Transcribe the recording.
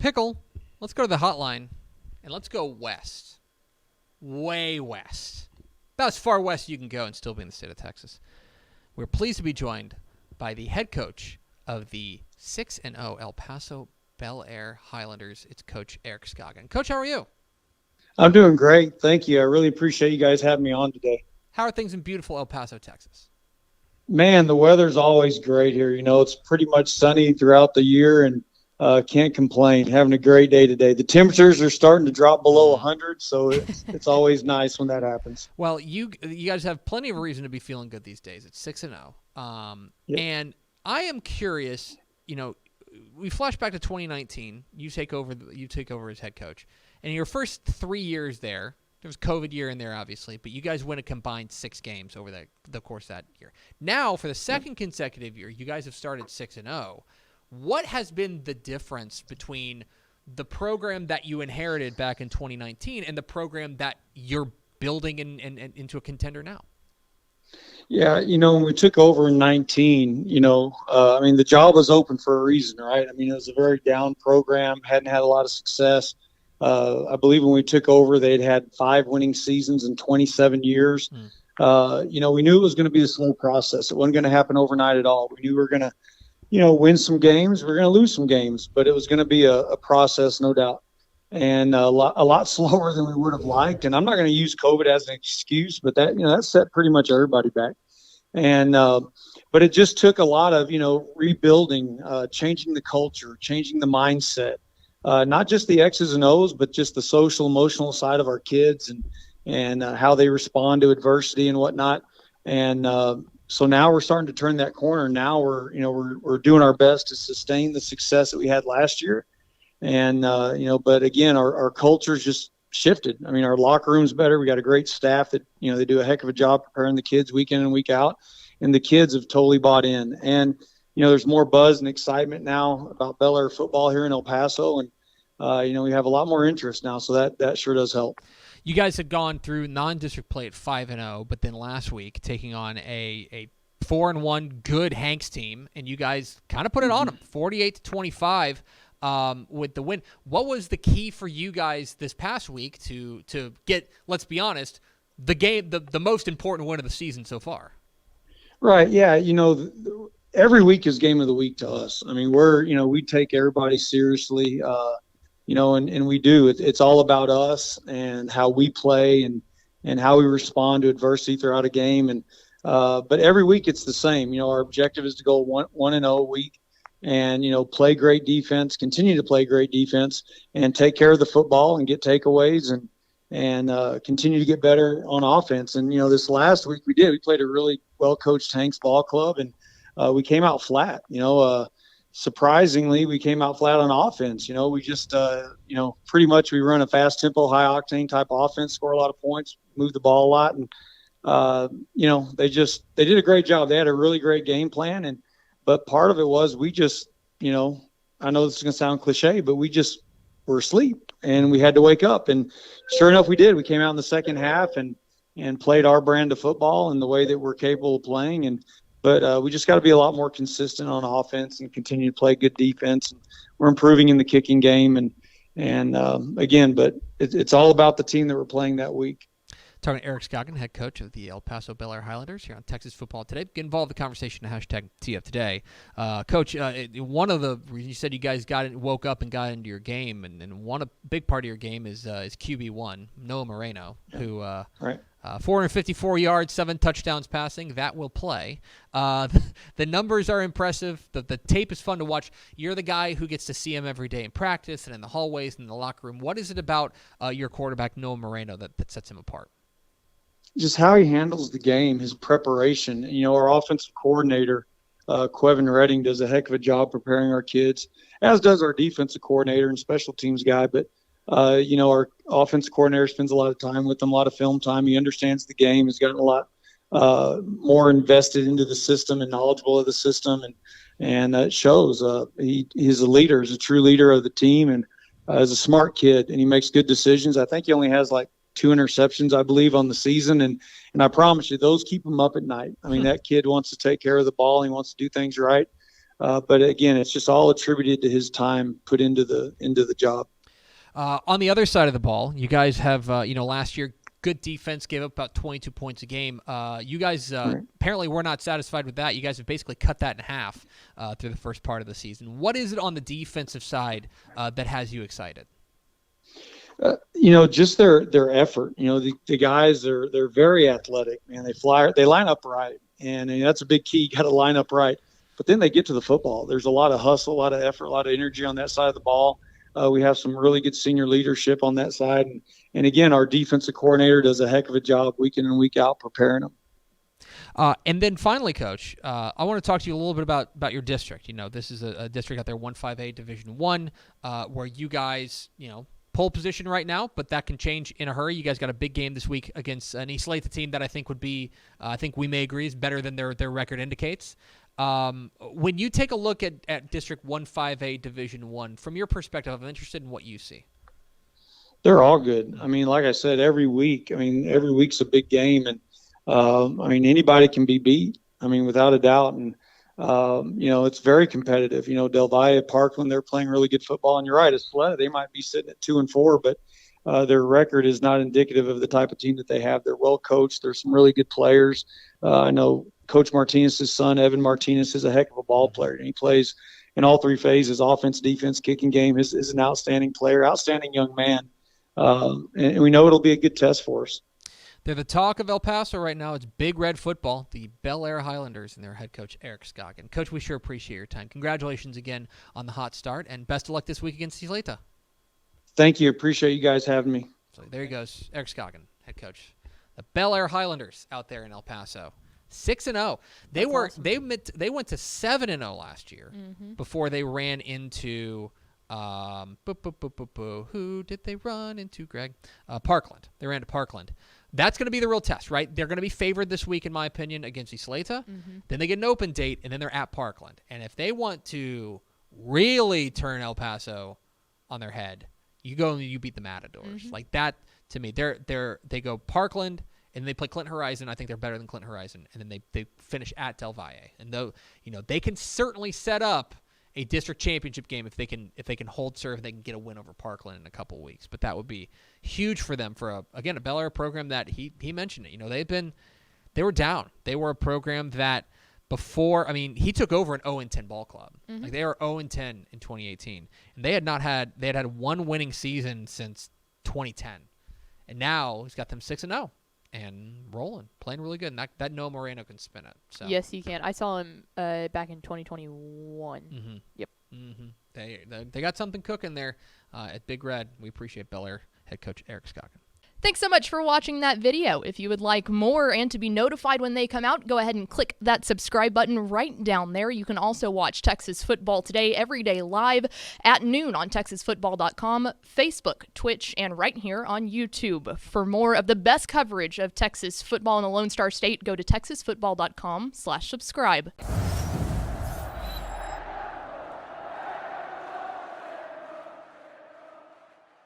Pickle, let's go to the hotline, and let's go west. Way west. About as far west you can go and still be in the state of Texas. We're pleased to be joined by the head coach of the 6-0 El Paso Bel Air Highlanders. It's Coach Eric Scogin. Coach, how are you? I'm doing great. Thank you. I really appreciate you guys having me on today. How are things in beautiful El Paso, Texas? Man, the weather's always great here. It's pretty much sunny throughout the year and can't complain. Having a great day today. The temperatures are starting to drop below 100, so it's always nice when that happens. Well, you guys have plenty of reason to be feeling good these days. It's 6-0. Yep. And I am curious, we flash back to 2019. You take over as head coach. And in your first 3 years there was a COVID year in there, obviously, but you guys win a combined 6 games over the course of that year. Now, for the second consecutive year, you guys have started 6-0. What has been the difference between the program that you inherited back in 2019 and the program that you're building into a contender now? Yeah, when we took over in 19, the job was open for a reason, right? It was a very down program, hadn't had a lot of success. I believe when we took over, they'd had 5 winning seasons in 27 years. We knew it was going to be a slow process. It wasn't going to happen overnight at all. We knew we were going to, win some games. We were going to lose some games, but it was going to be a process, no doubt, and a lot slower than we would have liked. And I'm not going to use COVID as an excuse, but that set pretty much everybody back. And but it just took a lot of, rebuilding, changing the culture, changing the mindset. Not just the X's and O's, but just the social, emotional side of our kids and how they respond to adversity and whatnot. And so now we're starting to turn that corner. Now we're doing our best to sustain the success that we had last year. And, but again, our culture's just shifted. Our locker room's better. We got a great staff that, they do a heck of a job preparing the kids week in and week out. And the kids have totally bought in. And, there's more buzz and excitement now about Bel Air football here in El Paso. And, we have a lot more interest now. So that sure does help. You guys had gone through non-district play at 5-0, but then last week taking on a 4-1 good Hanks team, and you guys kind of put it on them, 48-25 with the win. What was the key for you guys this past week to get, let's be honest, the game, the most important win of the season so far? Right. Yeah. Every week is game of the week to us. We take everybody seriously. And we do. It's all about us and how we play and how we respond to adversity throughout a game. And but every week it's the same. Our objective is to go 1-0 a week and play great defense, continue to play great defense, and take care of the football and get takeaways and continue to get better on offense. And this last week we played a really well coached Hanks ball club, and we came out flat. Surprisingly, we came out flat on offense. We just, pretty much we run a fast tempo, high octane type offense, score a lot of points, move the ball a lot. And, they did a great job. They had a really great game plan. But part of it was we just, I know this is going to sound cliche, but we just were asleep and we had to wake up. And sure enough, we did. We came out in the second half and played our brand of football in the way that we're capable of playing. But we just got to be a lot more consistent on offense and continue to play good defense. We're improving in the kicking game, and again, but it's all about the team that we're playing that week. Talking to Eric Scogin, head coach of the El Paso Bel Air Highlanders here on Texas Football Today. Get involved in the conversation at #TFToday. Coach, one of the reasons you said you guys woke up and got into your game, and one big part of your game is QB1, Noah Moreno, who right. 454 yards, 7 touchdowns passing. That will play. The numbers are impressive. The tape is fun to watch. You're the guy who gets to see him every day in practice and in the hallways and in the locker room. What is it about your quarterback, Noah Moreno, that sets him apart? Just how he handles the game, his preparation. Our offensive coordinator, Quevin Redding, does a heck of a job preparing our kids, as does our defensive coordinator and special teams guy. But our offensive coordinator spends a lot of time with them, a lot of film time. He understands the game. He's gotten a lot more invested into the system and knowledgeable of the system, and it shows. He's a leader. He's a true leader of the team, and is a smart kid, and he makes good decisions. I think he only has like 2 interceptions, I believe, on the season, and I promise you, those keep him up at night. That kid wants to take care of the ball. He wants to do things right. But again, it's just all attributed to his time put into the job. On the other side of the ball, you guys have, last year, good defense, gave up about 22 points a game. You guys apparently were not satisfied with that. You guys have basically cut that in half through the first part of the season. What is it on the defensive side that has you excited? Just their effort. The guys, they're very athletic, man. They line up right, and that's a big key. You got to line up right. But then they get to the football. There's a lot of hustle, a lot of effort, a lot of energy on that side of the ball. We have some really good senior leadership on that side. And again, our defensive coordinator does a heck of a job week in and week out preparing them. And then finally, Coach, I want to talk to you a little bit about your district. This is a district out there, 1-5A Division I, where you guys, pole position right now, but that can change in a hurry. You guys got a big game this week against an East Latha team that I think would be, I think we may agree, is better than their record indicates. When you take a look at District 1-5A Division I, from your perspective, I'm interested in what you see. They're all good. I mean, like I said, every week's a big game, and anybody can be beat. Without a doubt, and it's very competitive. Del Valle, Parkland, they're playing really good football, and you're right, Isleta, they might be sitting at 2-4, but their record is not indicative of the type of team that they have. They're well coached. There's some really good players. I know Coach Martinez's son, Evan Martinez, is a heck of a ball player, and he plays in all three phases: offense, defense, kicking game. Is an outstanding player, outstanding young man, and we know it'll be a good test for us. They're the talk of El Paso right now. It's Big Red football, the Bel Air Highlanders, and their head coach, Eric Scogin. Coach, we sure appreciate your time. Congratulations again on the hot start, and best of luck this week against East Latha. Thank you. Appreciate you guys having me. So there he goes, Eric Scogin, head coach. The Bel Air Highlanders out there in El Paso. 6-0. They went to 7-0 last year before they ran into who did they run into, Greg? Parkland. They ran to Parkland. That's going to be the real test, right? They're going to be favored this week, in my opinion, against East Latha. Then they get an open date, and then they're at Parkland. And if they want to really turn El Paso on their head, you go and you beat the Matadors. Like that, to me, they go Parkland, and they play Clinton Horizon. I think they're better than Clinton Horizon. And then they finish at Del Valle. And though, they can certainly set up a district championship game if they can hold serve, they can get a win over Parkland in a couple weeks. But that would be huge for them for a Bel Air program that he mentioned it. They were down. They were a program that before, he took over an 0-10 ball club. Like they were 0-10 in 2018, and they had one winning season since 2010, and now he's got them 6-0. And rolling, playing really good. And that Noah Moreno can spin it. So. Yes, he can. I saw him back in 2021. Yep. They got something cooking there at Big Red. We appreciate Bel Air head coach Eric Scogin. Thanks so much for watching that video. If you would like more and to be notified when they come out, go ahead and click that subscribe button right down there. You can also watch Texas Football Today every day live at noon on TexasFootball.com, Facebook, Twitch, and right here on YouTube. For more of the best coverage of Texas football in the Lone Star State, go to TexasFootball.com/subscribe.